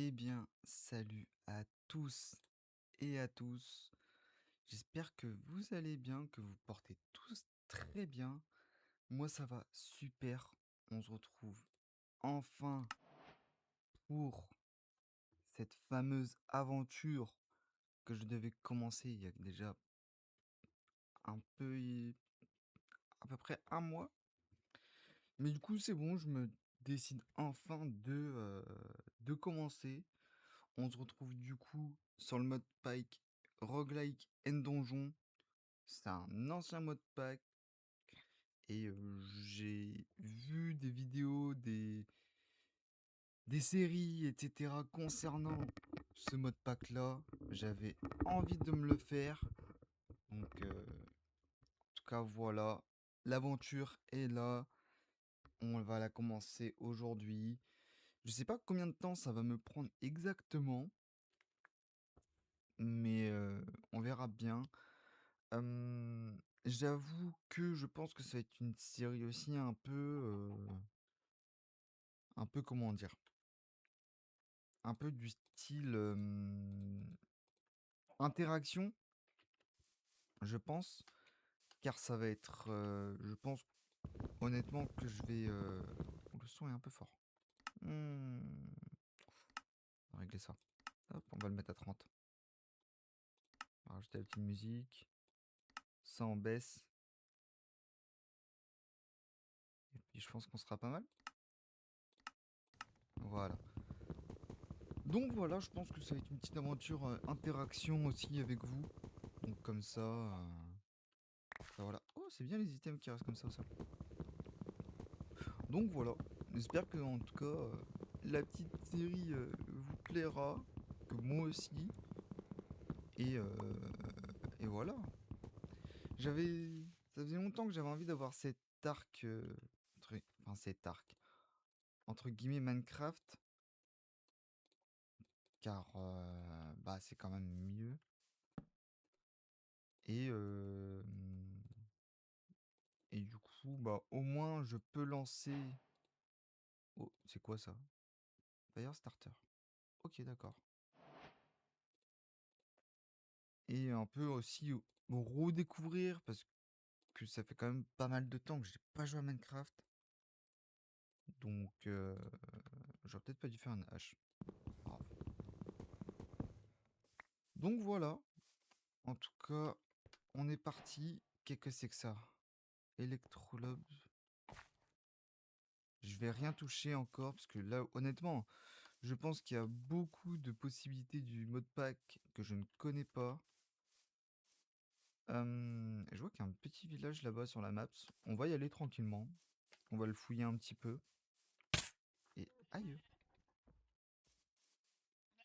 Eh bien, salut à tous et à tous. J'espère que vous allez bien, que vous portez tous très bien. Moi, ça va super. On se retrouve enfin pour cette fameuse aventure que je devais commencer il y a déjà un peu, à peu près un mois. Mais du coup, c'est bon, je me décide enfin de commencer. On se retrouve du coup sur le mode Pike, Roguelike and Donjon. C'est un ancien mode pack et j'ai vu des vidéos, des séries, etc. concernant ce mode pack là. J'avais envie de me le faire. Donc, en tout cas, voilà. L'aventure est là. On va la commencer aujourd'hui. Je sais pas combien de temps ça va me prendre exactement, mais on verra bien. J'avoue que je pense que ça va être une série aussi un peu comment dire? Un peu du style, interaction, je pense, car ça va être, je pense honnêtement que je vais, oh, le son est un peu fort. Mmh, on va régler ça. Hop, on va le mettre à 30. On va rajouter la petite musique. Ça en baisse. Et puis je pense qu'on sera pas mal. Voilà. Donc voilà, je pense que ça va être une petite aventure, interaction aussi avec vous. Donc comme ça, voilà. Oh, c'est bien les items qui restent comme ça au sol. Donc voilà, j'espère que en tout cas la petite série vous plaira, que moi aussi. Et, euh, et voilà. J'avais, ça faisait longtemps que j'avais envie d'avoir cet arc, enfin cet arc entre guillemets Minecraft, car bah c'est quand même mieux. Et et du coup bah au moins je peux lancer. Oh, c'est quoi ça? Fire starter. Ok, d'accord. Et un peu aussi redécouvrir parce que ça fait quand même pas mal de temps que j'ai pas joué à Minecraft. Donc j'aurais peut-être pas dû faire un hache. Grave. Donc voilà. En tout cas, on est parti. Qu'est-ce que c'est que ça? Electrolobe. Je vais rien toucher encore parce que là, honnêtement, je pense qu'il y a beaucoup de possibilités du mode pack que je ne connais pas. Je vois qu'il y a un petit village là-bas sur la map. On va y aller tranquillement. On va le fouiller un petit peu. Et aïe!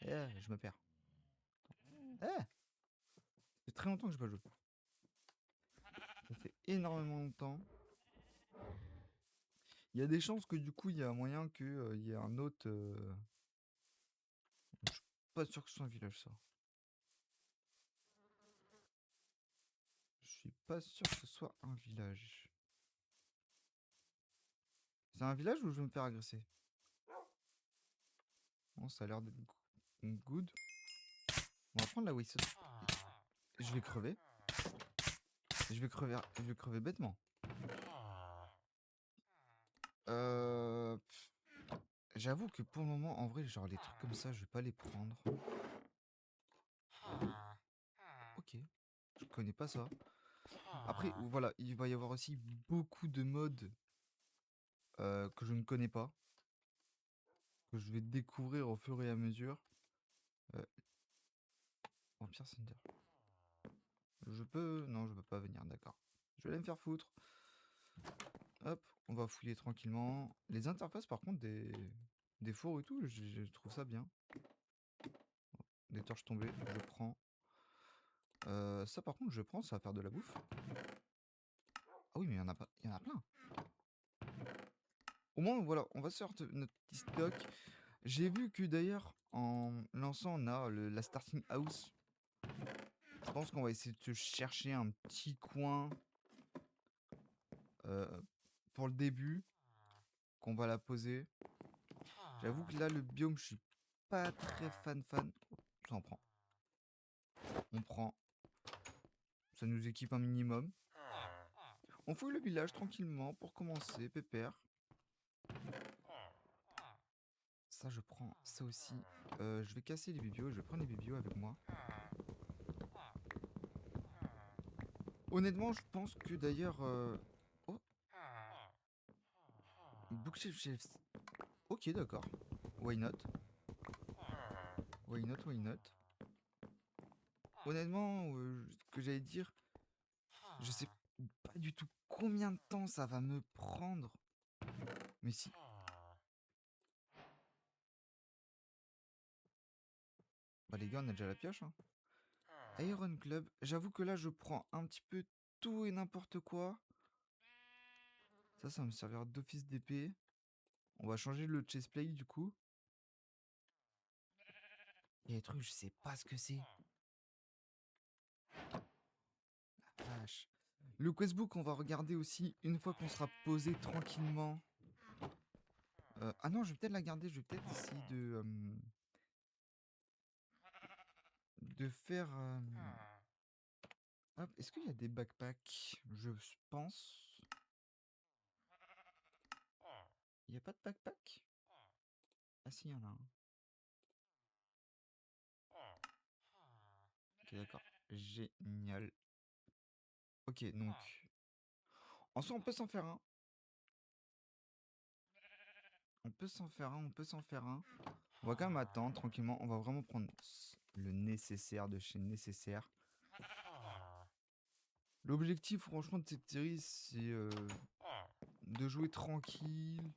Je me perds. Eh! Ça fait très longtemps que j'ai pas joué. Ça fait énormément longtemps. Il y a des chances que du coup, il y a moyen qu'il y ait un autre. Je suis pas sûr que ce soit un village, ça. Je suis pas sûr que ce soit un village. C'est un village où je vais me faire agresser? Bon, ça a l'air d'être good. On va prendre la Wilson. Je vais crever. Je vais crever bêtement. Euh... J'avoue que pour le moment, en vrai, genre les trucs comme ça, je vais pas les prendre. Ok, je connais pas ça. Après, voilà, il va y avoir aussi beaucoup de modes que je ne connais pas, que je vais découvrir au fur et à mesure. Euh, Vampire Thunder. Je peux... Non, je peux pas venir, d'accord. Je vais aller me faire foutre. Hop, on va fouiller tranquillement. Les interfaces, par contre, des fours et tout, je trouve ça bien. Des torches tombées, je prends. Ça, par contre, je prends, ça va faire de la bouffe. Ah oui, mais il y en a pas, il y en a plein. Au moins, voilà, on va sortir notre petit stock. J'ai vu que d'ailleurs, en lançant, on a la starting house. Je pense qu'on va essayer de chercher un petit coin euh, pour le début, qu'on va la poser. J'avoue que là, le biome, je suis pas très fan. Ça, on prend. On prend. Ça nous équipe un minimum. On fouille le village tranquillement pour commencer, pépère. Ça, je prends ça aussi. Je vais casser les bibios, je vais prendre les bibios avec moi. Honnêtement, je pense que d'ailleurs... Oh, bookshelf. Ok, d'accord. Why not? Why not, why not? Honnêtement, ce que j'allais dire, je sais pas du tout combien de temps ça va me prendre. Mais si... Bah les gars, on a déjà la pioche, hein. Iron Club, j'avoue que là, je prends un petit peu tout et n'importe quoi. Ça va me servir d'office d'épée. On va changer le chestplate du coup. Il y a des trucs, je sais pas ce que c'est. La vache. Le questbook, on va regarder aussi une fois qu'on sera posé tranquillement. Ah non, je vais peut-être la garder. Je vais peut-être essayer de faire... Hop, est-ce qu'il y a des backpacks? Je pense. Il n'y a pas de backpack? Ah si, il y en a un. Ok, d'accord. Génial. Ok, donc... En soi, on peut s'en faire un. On peut s'en faire un, on peut s'en faire un. On va quand même attendre tranquillement. On va vraiment prendre le nécessaire de chez nécessaire. L'objectif, franchement, de cette série, c'est de jouer tranquille,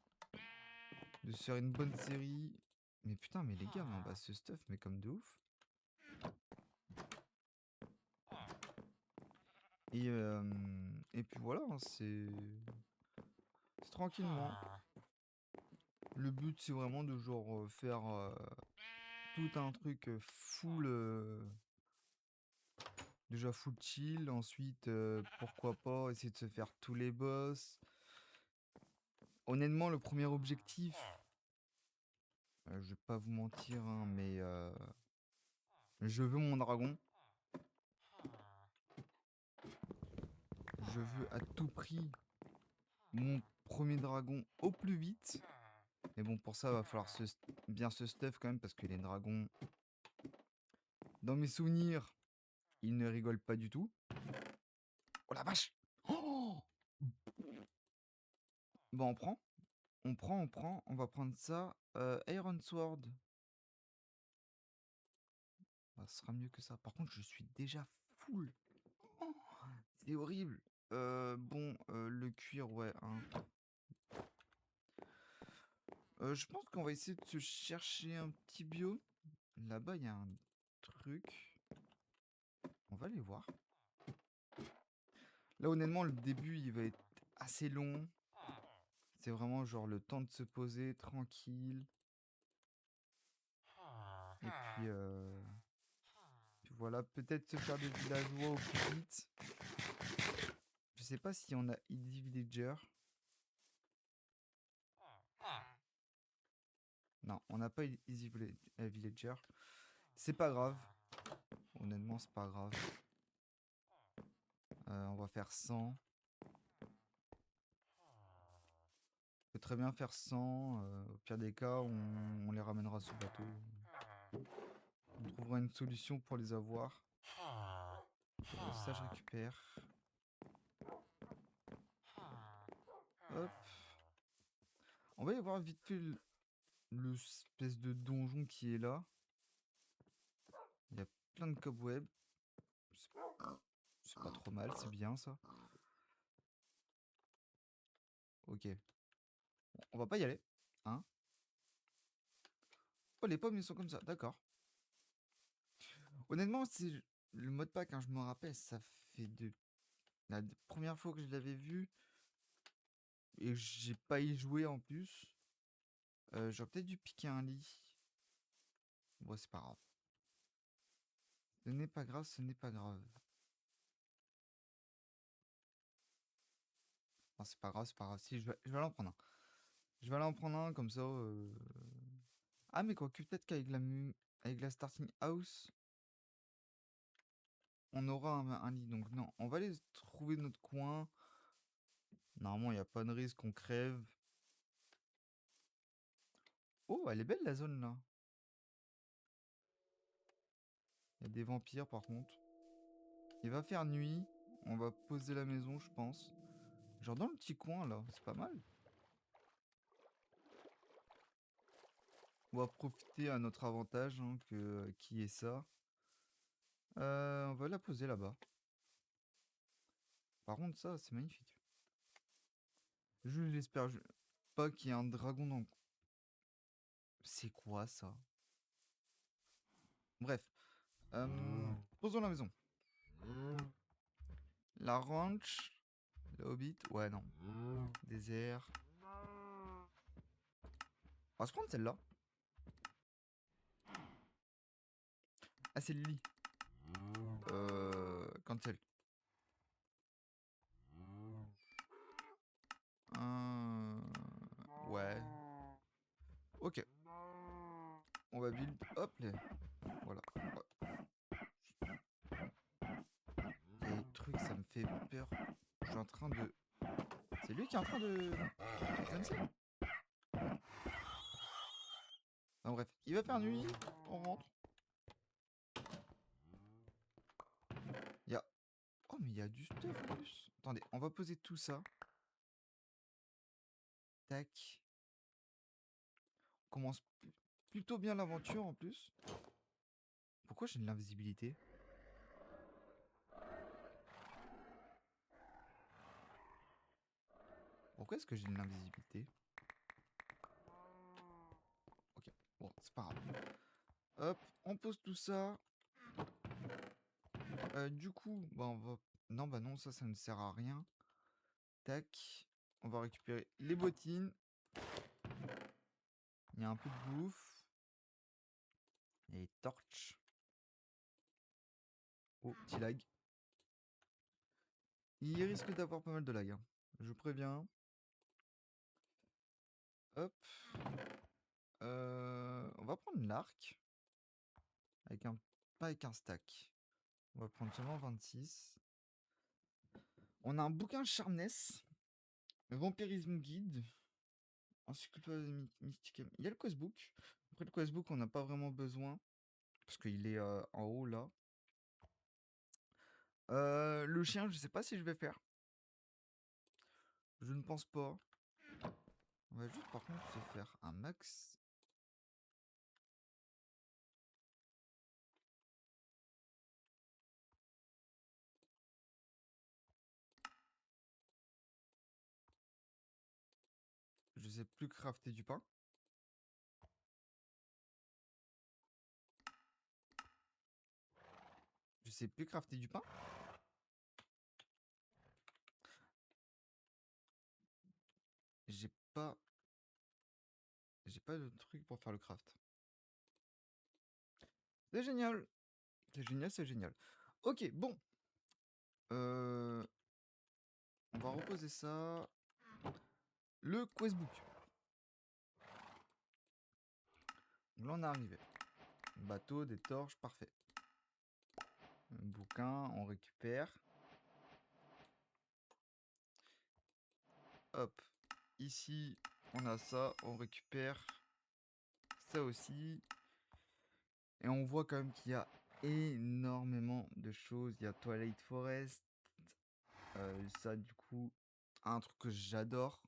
de se faire une bonne série. Mais putain, mais les gars, mais on va se stuff, mais comme de ouf. Et puis voilà, hein, c'est tranquillement. Le but, c'est vraiment de genre faire tout un truc full... déjà full chill. Ensuite, pourquoi pas essayer de se faire tous les boss. Honnêtement, le premier objectif, je vais pas vous mentir, hein, mais je veux mon dragon. Je veux à tout prix mon premier dragon au plus vite. Mais bon, pour ça, va falloir bien se stuff quand même, parce que les dragons, dans mes souvenirs, ils ne rigolent pas du tout. Oh la vache! Oh, bon, on prend. On va prendre ça. Iron Sword. Bah, ce sera mieux que ça. Par contre, je suis déjà full. Oh, c'est horrible. Bon, le cuir, ouais, hein. Je pense qu'on va essayer de se chercher un petit bio. Là-bas, il y a un truc. On va aller voir. Là, honnêtement, le début, il va être assez long. C'est vraiment genre le temps de se poser tranquille. Et puis voilà, peut-être se faire des villageois au plus vite. Je sais pas si on a Easy Villager. Non, on n'a pas Easy Villager. C'est pas grave. Honnêtement, c'est pas grave. On va faire 100. On peut très bien faire 100. Au pire des cas, on les ramènera sur le bateau. On trouvera une solution pour les avoir. Ça, je récupère. Hop. On va y voir vite fait le espèce de donjon qui est là. Il y a plein de cobwebs. C'est pas trop mal, c'est bien ça. Ok. On va pas y aller. Hein? Oh, les pommes, ils sont comme ça. D'accord. Honnêtement, c'est le mode pack, hein, je me rappelle, ça fait de la première fois que je l'avais vu et que j'ai pas y joué en plus. J'aurais peut-être dû piquer un lit. Bon, c'est pas grave. Ce n'est pas grave, ce n'est pas grave. Non, c'est pas grave, c'est pas grave. Si, je vais aller en prendre un. Je vais aller en prendre un comme ça. Ah, mais quoique, peut-être qu'avec avec la starting house, on aura un lit. Donc, non, on va aller trouver notre coin. Normalement, il n'y a pas de risque qu'on crève. Oh, elle est belle la zone là. Il y a des vampires par contre. Il va faire nuit. On va poser la maison, je pense. Genre dans le petit coin là, c'est pas mal. On va profiter à notre avantage hein, qui est ça. On va la poser là-bas. Par contre, ça, c'est magnifique. Je l'espère pas qu'il y ait un dragon dans... C'est quoi ça? Bref. Posons la maison. La ranch. Le hobbit. Ouais, non. Désert. On va se prendre celle-là. Ah, c'est le lit. Cancel. Ouais. Ok. On va build. Hop là. Voilà. Il y a des trucs, ça me fait peur. Je suis en train de... C'est lui qui est en train de... cancel. Enfin, bref. Il va faire nuit. On rentre. Il y a... Oh, mais il y a du stuff en plus. Attendez, on va poser tout ça. Tac. On commence plutôt bien l'aventure en plus. Pourquoi j'ai de l'invisibilité? Pourquoi est-ce que j'ai de l'invisibilité? Ok, bon, c'est pas grave. Hop, on pose tout ça. Du coup, bah on va... Non, bah non, ça ne sert à rien. Tac. On va récupérer les bottines. Il y a un peu de bouffe. Il y a les torches. Oh, petit lag. Il risque d'avoir pas mal de lag. Hein. Je préviens. Hop. On va prendre l'arc. Avec un... Pas avec un stack. On va prendre seulement 26. On a un bouquin Sharpness. Vampirisme guide. Encyclopédie mystique. Il y a le questbook. Après le questbook, on n'a pas vraiment besoin. Parce qu'il est en haut là. Le chien, je sais pas si je vais faire. Je ne pense pas. On va juste par contre se faire un max. Je sais plus crafter du pain. Je sais plus crafter du pain. J'ai pas... J'ai pas de truc pour faire le craft. C'est génial. C'est génial, c'est génial. Ok, bon. On va reposer ça. Le questbook. Donc là, on est arrivé. Bateau, des torches, parfait. Un bouquin, on récupère. Hop. Ici, on a ça, on récupère ça aussi. Et on voit quand même qu'il y a énormément de choses. Il y a Twilight Forest. Ça, du coup, un truc que j'adore.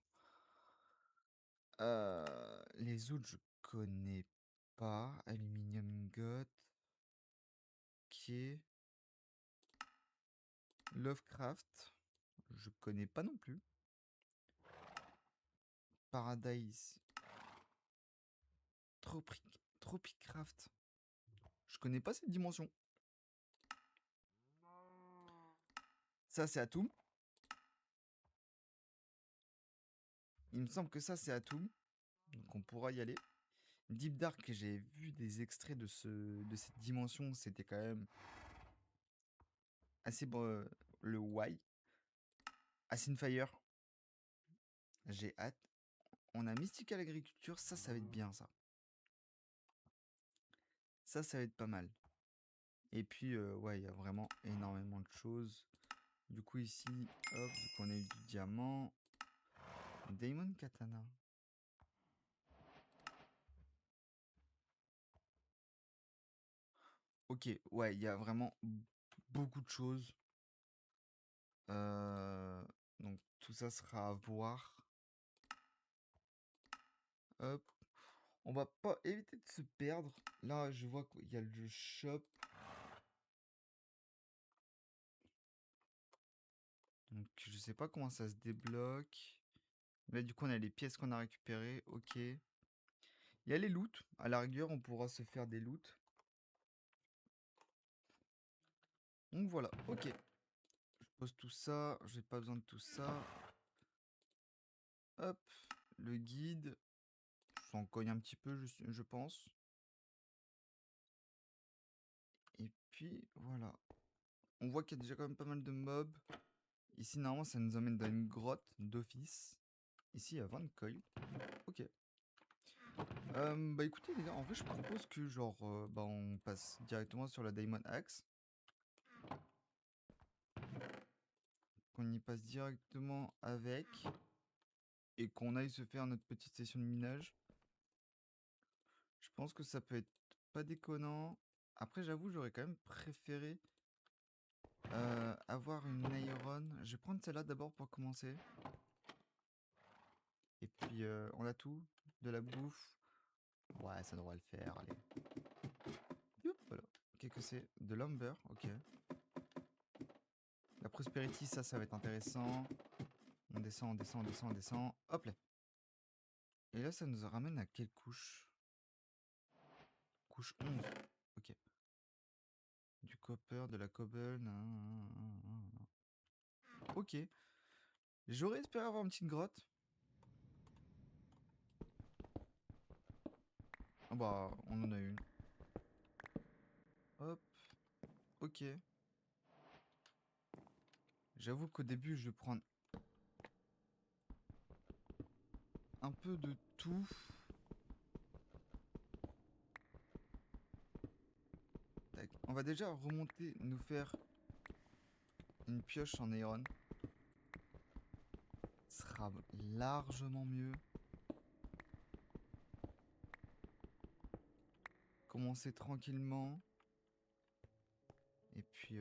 Les autres, je connais pas. Aluminium God. Ok. Lovecraft. Je connais pas non plus. Paradise. Tropicraft. Je connais pas cette dimension. Ça, c'est Atum. Il me semble que ça, c'est Atum. Donc on pourra y aller. Deep Dark, j'ai vu des extraits de cette dimension. C'était quand même assez bon. Le Why. Ashen Fire. J'ai hâte. On a Mystical Agriculture. Ça va être bien, ça. Ça va être pas mal. Et puis, ouais, il y a vraiment énormément de choses. Du coup, ici, hop, vu qu'on a eu du diamant. Daemon Katana. Ok, ouais, il y a vraiment beaucoup de choses. Donc, tout ça sera à voir. Hop. On va pas éviter de se perdre. Là, je vois qu'il y a le shop. Donc, je sais pas comment ça se débloque. Là, du coup, on a les pièces qu'on a récupérées. Ok. Il y a les loots. À la rigueur, on pourra se faire des loots. Donc voilà, ok. Je pose tout ça. J'ai pas besoin de tout ça. Hop. Le guide. S'en cogne un petit peu, je pense. Et puis, voilà. On voit qu'il y a déjà quand même pas mal de mobs. Ici, normalement, ça nous emmène dans une grotte d'office. Ici, il y a 20 coils. Ok. Bah écoutez les gars, en vrai je propose que genre bah on passe directement sur la Diamond Axe. Qu'on y passe directement avec. Et qu'on aille se faire notre petite session de minage. Je pense que ça peut être pas déconnant. Après j'avoue j'aurais quand même préféré avoir une iron. Je vais prendre celle-là d'abord pour commencer. Et puis on a tout. De la bouffe. Ouais ça devrait le faire, allez. Youp, voilà. Qu'est-ce que c'est? De lumber, ok. La prosperity, ça va être intéressant. On descend, on descend, on descend, on descend. Hop là. Et là, ça nous ramène à quelle couche? Couche 11. Ok. Du copper, de la cobble. Ok. J'aurais espéré avoir une petite grotte. Ah bah, on en a une. Hop. Ok. J'avoue qu'au début, je vais prendre un peu de tout. Tac. On va déjà remonter, nous faire une pioche en iron. Ce sera largement mieux. Commencer tranquillement. Et puis...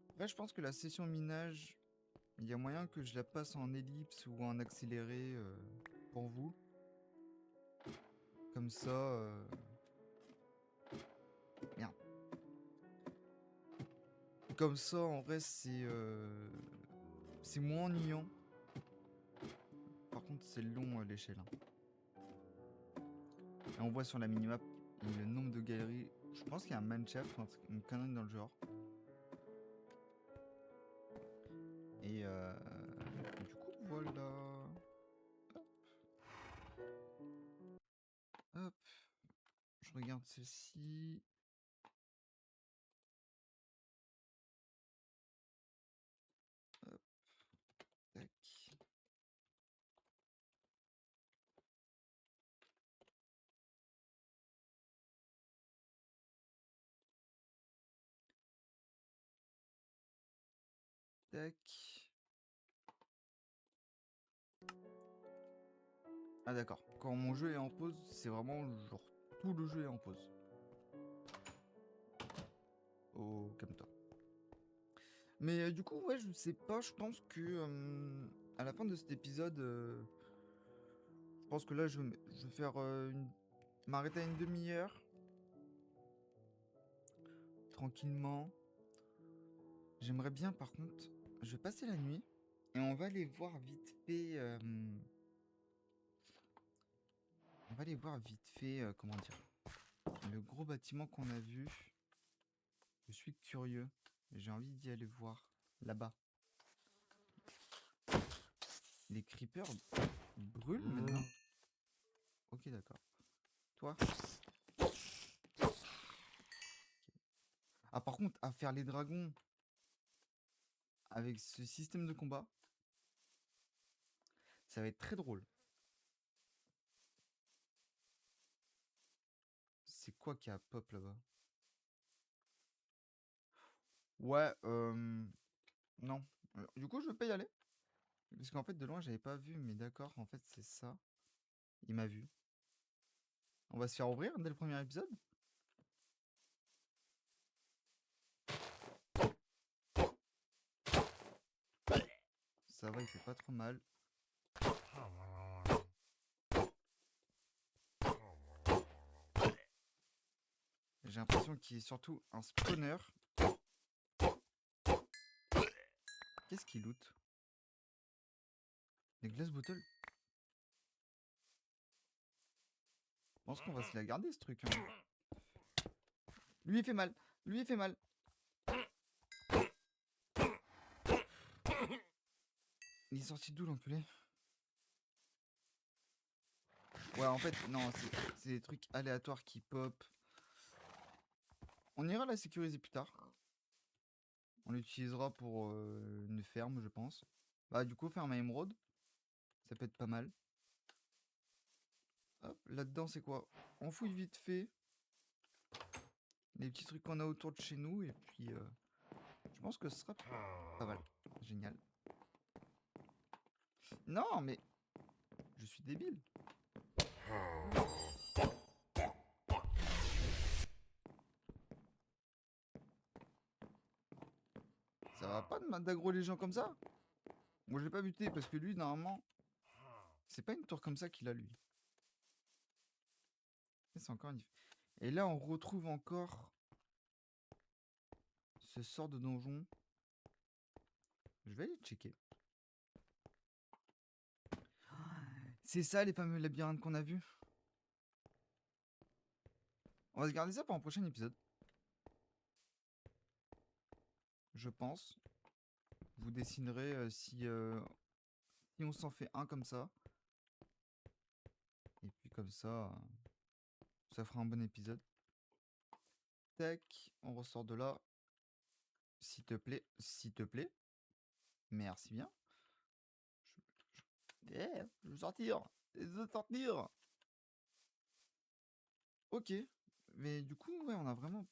Après, je pense que la session minage, il y a moyen que je la passe en ellipse ou en accéléré pour vous. Comme ça... Merde. Comme ça, en vrai, c'est moins ennuyant. Par contre, c'est long à l'échelle. Et on voit sur la minimap le nombre de galeries. Je pense qu'il y a un mineshaft ou une connerie dans le genre. Et du coup, voilà. Hop. Hop. Je regarde ceci. Hop. Tac. Tac. Ah d'accord. Quand mon jeu est en pause, c'est vraiment genre tout le jeu est en pause. Oh, comme toi. Mais du coup, ouais, je sais pas, je pense que à la fin de cet épisode, je pense que là, je vais faire m'arrêter à une demi-heure. Tranquillement. J'aimerais bien, par contre, je vais passer la nuit et on va aller voir vite fait. On va aller voir vite fait, comment dire, le gros bâtiment qu'on a vu. Je suis curieux. J'ai envie d'y aller voir là-bas. Les creepers brûlent maintenant. Ok, d'accord. Toi? Ah, par contre, à faire les dragons avec ce système de combat, ça va être très drôle. C'est quoi qui a pop là-bas? Ouais, non. Du coup, je veux pas y aller. Parce qu'en fait, de loin, j'avais pas vu, mais d'accord, en fait, c'est ça. Il m'a vu. On va se faire ouvrir dès le premier épisode? Ça va, il fait pas trop mal. J'ai l'impression qu'il est surtout un spawner. Qu'est-ce qu'il loot? Des glace bottles? Je pense qu'on va se la garder ce truc. Hein. Lui il fait mal. Lui il fait mal. Il est sorti d'où l'enculé? Ouais, en fait, non, c'est des trucs aléatoires qui pop. On ira la sécuriser plus tard. On l'utilisera pour une ferme, je pense. Bah, du coup, ferme à émeraude. Ça peut être pas mal. Hop, là-dedans, c'est quoi? On fouille vite fait. Les petits trucs qu'on a autour de chez nous. Et puis, je pense que ce sera pas mal. Génial. Non, mais... Je suis débile. Ça va pas d'aggro les gens comme ça? Moi, je l'ai pas buté parce que lui, normalement... C'est pas une tour comme ça qu'il a, lui. C'est encore une... Et là, on retrouve encore... ce sort de donjon. Je vais aller checker. C'est ça les fameux labyrinthes qu'on a vus. On va se garder ça pour un prochain épisode. Je pense. Vous dessinerez si on s'en fait un comme ça. Et puis comme ça, ça fera un bon épisode. Tac, on ressort de là. S'il te plaît, s'il te plaît. Merci bien. Je veux sortir. Je veux sortir. Ok. Mais du coup, ouais, on a vraiment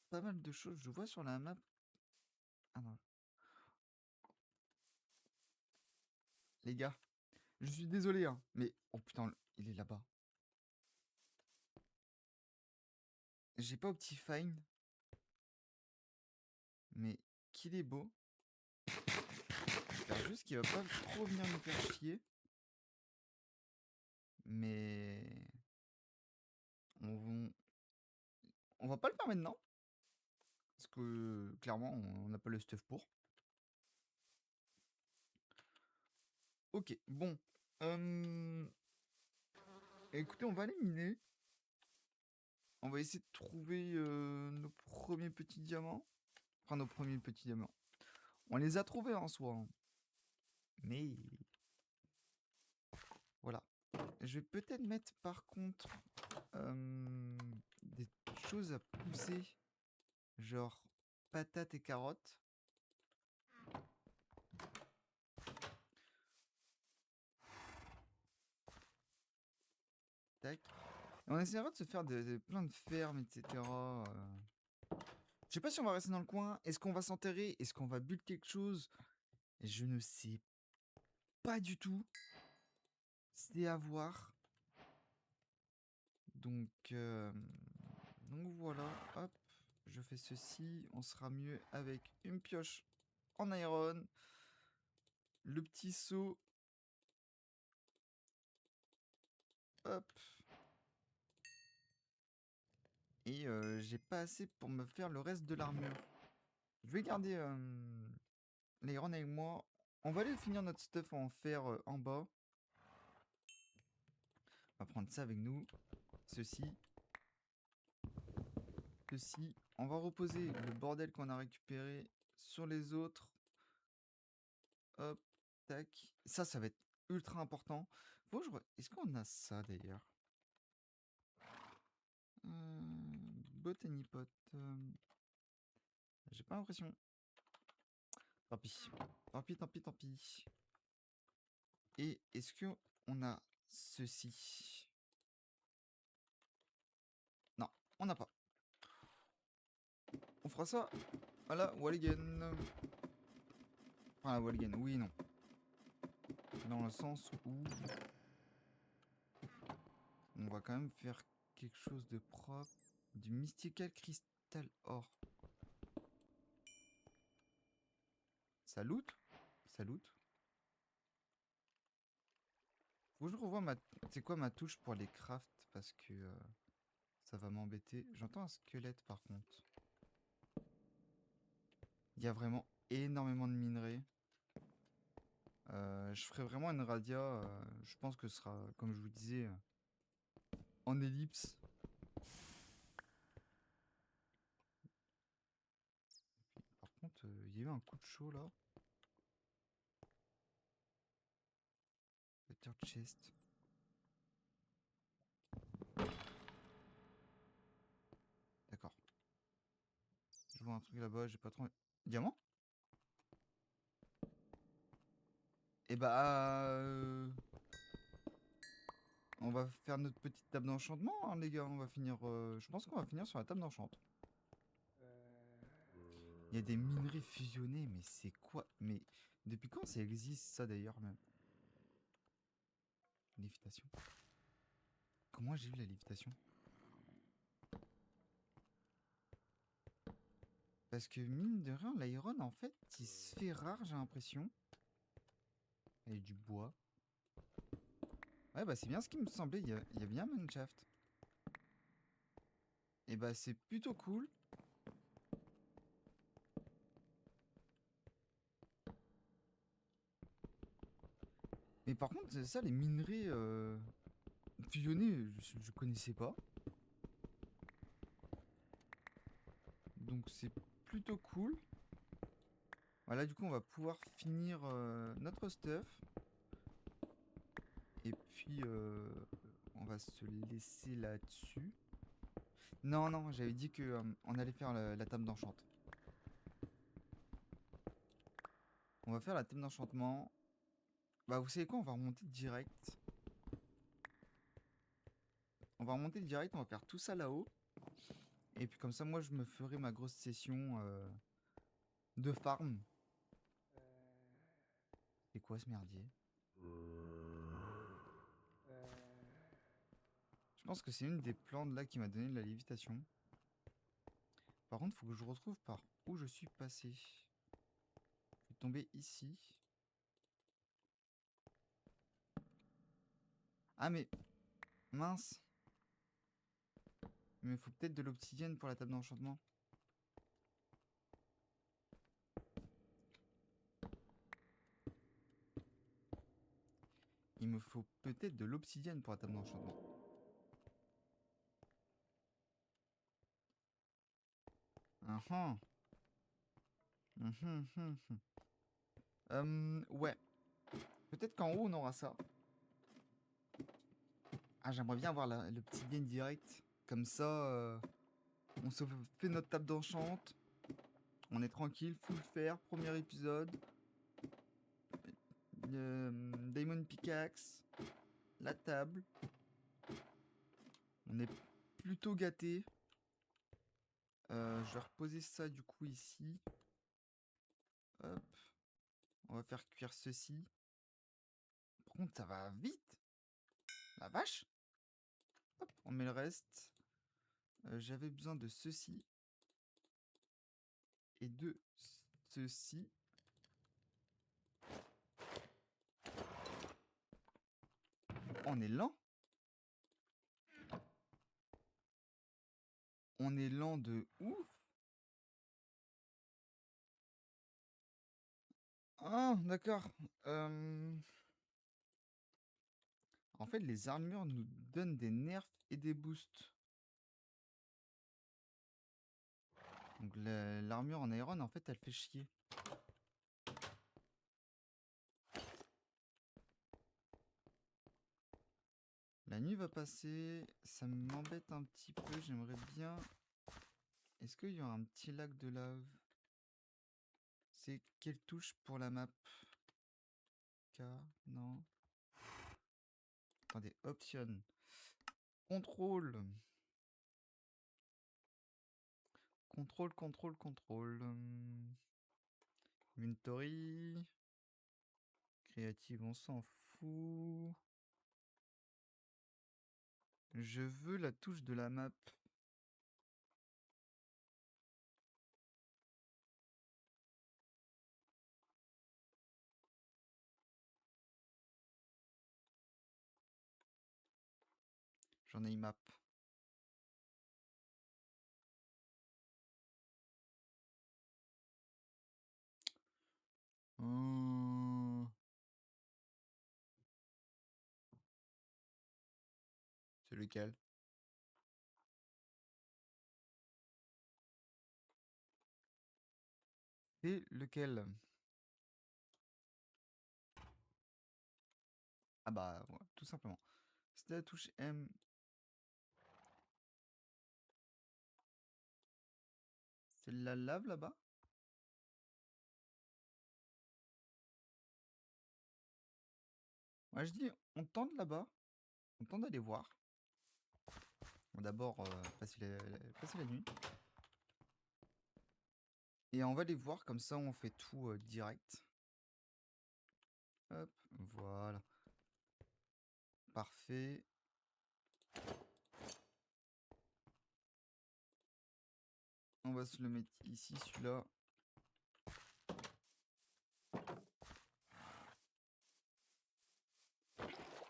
pas mal de choses. Je vois sur la map. Ah non. Les gars, je suis désolé, hein, mais... Oh putain, il est là-bas. J'ai pas Optifine. Mais qu'il est beau. J'espère juste qu'il va pas trop venir nous faire chier. Mais... On va pas le faire maintenant. Parce que clairement, on n'a pas le stuff pour. Ok, bon. Écoutez, on va aller miner. On va essayer de trouver nos premiers petits diamants. Enfin, nos premiers petits diamants. On les a trouvés en soi. Hein. Mais... Voilà. Je vais peut-être mettre par contre des choses à pousser. Genre patates et carottes. Tac. Et on essaiera de se faire plein de fermes, etc. Je sais pas si on va rester dans le coin. Est-ce qu'on va s'enterrer? Est-ce qu'on va buter quelque chose? Je ne sais pas du tout. C'est à voir. Donc voilà. Hop. Je fais ceci. On sera mieux avec une pioche en iron. Le petit seau. Hop. Et j'ai pas assez pour me faire le reste de l'armure. Je vais garder l'iron avec moi. On va aller finir notre stuff en fer en bas. On va prendre ça avec nous. Ceci. Ceci. On va reposer le bordel qu'on a récupéré sur les autres. Hop. Tac. Ça va être ultra important. Est-ce qu'on a ça d'ailleurs? Botany pot. J'ai pas l'impression. Tant pis. Tant pis, tant pis, tant pis. Et est-ce qu'on a ceci? Non, On n'a pas. On fera ça à la Walligan. Enfin, la Walligan, oui, non. Dans le sens où on va quand même faire quelque chose de propre. Du Mystical Crystal Or. Ça loot? Ça loot? Faut que je revoie ma... C'est quoi ma touche pour les crafts? Parce que ça va m'embêter. J'entends un squelette par contre. Il y a vraiment énormément de minerais. Je ferai vraiment une radia. Je pense que ce sera, comme je vous disais, en ellipse. Par contre, il y a eu un coup de chaud là. Better chest. D'accord. Je vois un truc là-bas, j'ai pas trop... Diamant? Et bah... on va faire notre petite table d'enchantement, hein, les gars. On va finir... je pense qu'on va finir sur la table d'enchant. Il y a des minerais fusionnés, mais c'est quoi? Mais depuis quand ça existe ça d'ailleurs même? Lévitation. Comment j'ai eu la lévitation? Parce que mine de rien, l'iron en fait, il se fait rare, j'ai l'impression. Et du bois. Ouais, bah c'est bien ce qui me semblait, il y a bien Mineshaft. Et bah c'est plutôt cool. Mais par contre, ça, les minerais fusionnés, je connaissais pas. Donc c'est plutôt cool. Voilà, du coup, on va pouvoir finir notre stuff. Et puis, on va se laisser là-dessus. Non, non, j'avais dit que on allait faire la table d'enchant. On va faire la table d'enchantement. Bah, vous savez quoi, on va remonter direct. On va remonter direct, on va faire tout ça là-haut. Et puis comme ça, moi, je me ferai ma grosse session de farm. C'est quoi ce merdier? Je pense que c'est une des plantes là qui m'a donné de la lévitation. Par contre, faut que je retrouve par où je suis passé. Je suis tombé ici. Ah mais, mince. Mais il faut peut-être de l'obsidienne pour la table d'enchantement. Il me faut peut-être de l'obsidienne pour la table d'enchantement. Ah ouais. Peut-être qu'en haut on aura ça. Ah, j'aimerais bien avoir l'obsidienne direct. Comme ça, on se fait notre table d'enchant. On est tranquille, full faire, premier épisode. Diamond Pickaxe. La table. On est plutôt gâté. Je vais reposer ça du coup ici. Hop. On va faire cuire ceci. Par contre, ça va vite. La vache. Hop, on met le reste. J'avais besoin de ceci. Et de ceci. On est lent. On est lent de ouf. Ah, d'accord. En fait, les armures nous donnent des nerfs et des boosts. Donc l'armure en iron, en fait, elle fait chier. La nuit va passer. Ça m'embête un petit peu. J'aimerais bien... Est-ce qu'il y a un petit lac de lave? C'est quelle touche pour la map? K? Non. Attendez, option. Contrôle. Contrôle, contrôle, contrôle. Inventory. Créative, on s'en fout. Je veux la touche de la map. J'en ai une map. Hum, C'est lequel? C'est lequel? Ah bah, ouais, tout simplement. C'était la touche M. C'est la lave là-bas? Ouais, je dis, on tente là-bas. On tente d'aller voir. Bon, d'abord, passer la nuit. Et on va les voir, comme ça on fait tout direct. Hop, voilà. Parfait. On va se le mettre ici, celui-là.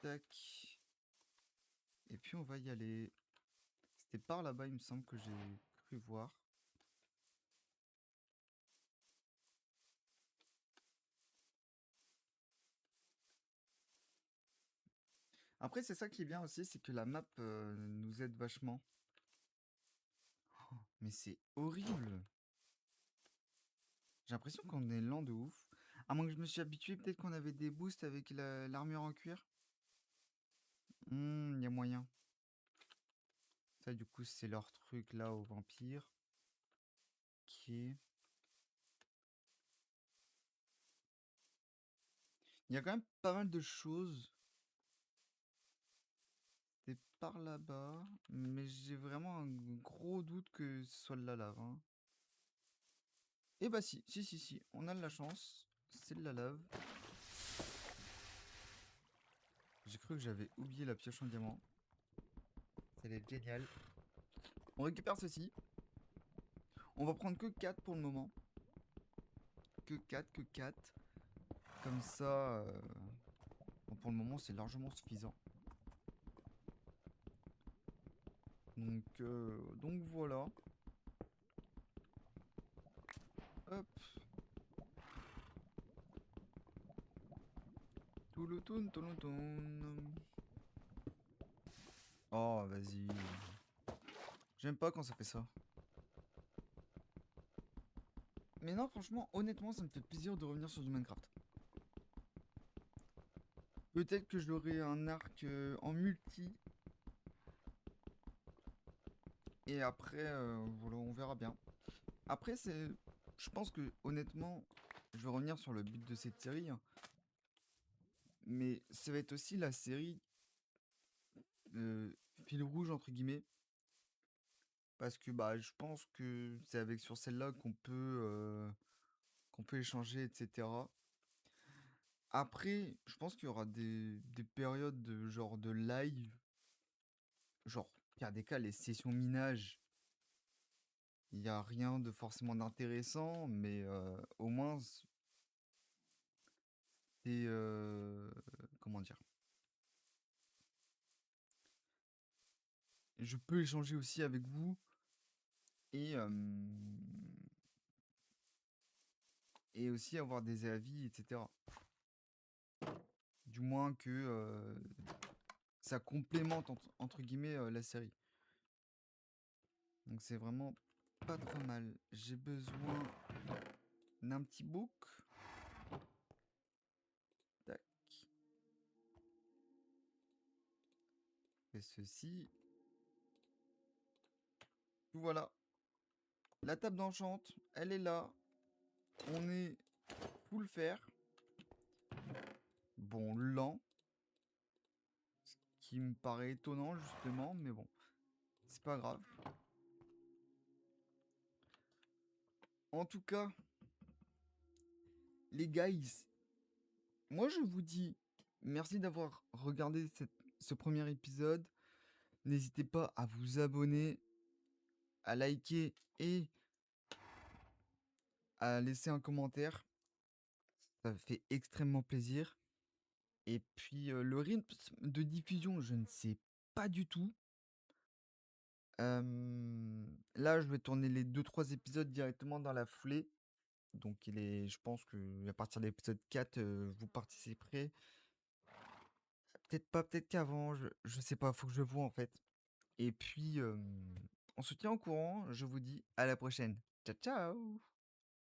Tac. Et puis on va y aller. C'était par là-bas, il me semble que j'ai cru voir. Après, c'est ça qui est bien aussi, c'est que la map nous aide vachement. Oh, mais c'est horrible. J'ai l'impression qu'on est lent de ouf. À moins que je me suis habitué, peut-être qu'on avait des boosts avec l'armure en cuir. Il y a moyen. Ça, du coup, c'est leur truc là aux vampires. Ok. Il y a quand même pas mal de choses. C'est par là-bas. Mais j'ai vraiment un gros doute que ce soit de la lave. Hein. Et bah si. On a de la chance. C'est de la lave. J'ai cru que j'avais oublié la pioche en diamant. Ça va être génial. On récupère ceci. On va prendre que 4 pour le moment. Que 4. Comme ça, bon, pour le moment, c'est largement suffisant. Donc voilà. Hop. Touloutoun, touloutoun. Oh, vas-y. J'aime pas quand ça fait ça. Mais non, franchement, honnêtement, ça me fait plaisir de revenir sur du Minecraft. Peut-être que je l'aurai un arc en multi. Et après, voilà, on verra bien. Après, je pense que, honnêtement, je vais revenir sur le but de cette série. Hein. Mais ça va être aussi la série fil rouge, entre guillemets. Parce que bah, je pense que c'est avec sur celle-là qu'on peut échanger, etc. Après, je pense qu'il y aura des périodes de genre de live. Genre, pire des cas, les sessions minage. Il n'y a rien de forcément d'intéressant, mais au moins, c'est... comment dire? Je peux échanger aussi avec vous et, et aussi avoir des avis, etc. Du moins que ça complémente entre guillemets la série. Donc c'est vraiment pas trop mal. J'ai besoin d'un petit book. Tac. Et ceci. Voilà. La table d'enchante, elle est là. On est full fer. Bon, lent. Ce qui me paraît étonnant justement, mais bon. C'est pas grave. En tout cas, les guys, moi je vous dis merci d'avoir regardé ce premier épisode. N'hésitez pas à vous abonner, à liker et à laisser un commentaire. Ça fait extrêmement plaisir. Et puis le rythme de diffusion, je ne sais pas du tout. Là, je vais tourner les deux trois épisodes directement dans la foulée. Donc je pense qu'à partir de l'épisode 4, vous participerez. Peut-être pas, peut-être qu'avant, je sais pas, faut que je vois en fait. Et puis, on se tient au courant, je vous dis à la prochaine. Ciao, ciao!